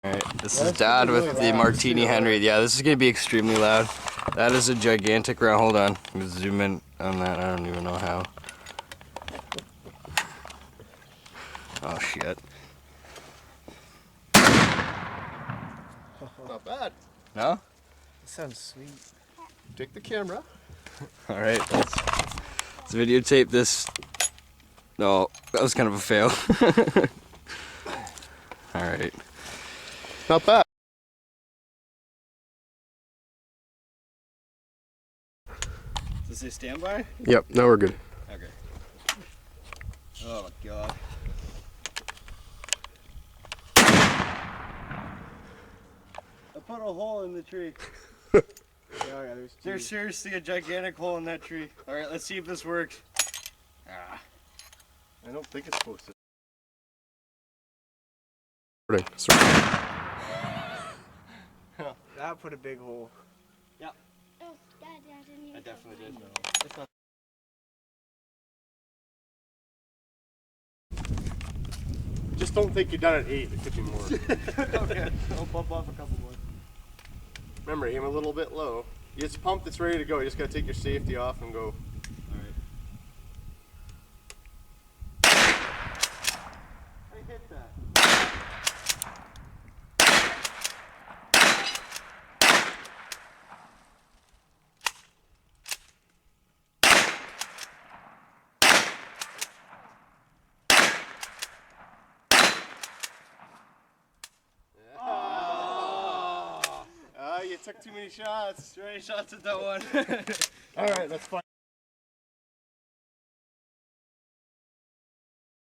Alright, this is Dad with the Martini-Henry. Yeah, this is going to be extremely loud. That is a gigantic round. Hold on. I'm going to zoom in on that. I don't even know how. Oh, shit. Not bad. No? That sounds sweet. Take the camera. Alright, let's videotape this. No, that was kind of a fail. Alright. Not bad. Does it say standby? Yep, now we're good. Okay. Oh my god. I put a hole in the tree. Yeah, There's seriously a gigantic hole in that tree. Alright, let's see if this works. Ah. I don't think it's supposed to. That put a big hole. Yeah. Oh, Dad, I didn't even. I definitely did. It's not. Just don't think you're done at 8. It could be more. Okay, I'll bump off a couple more. Remember, aim a little bit low. It's pumped, it's ready to go. You just gotta take your safety off and go. Alright. I hit that. You took too many shots. Too many shots at that one. Alright, that's fine.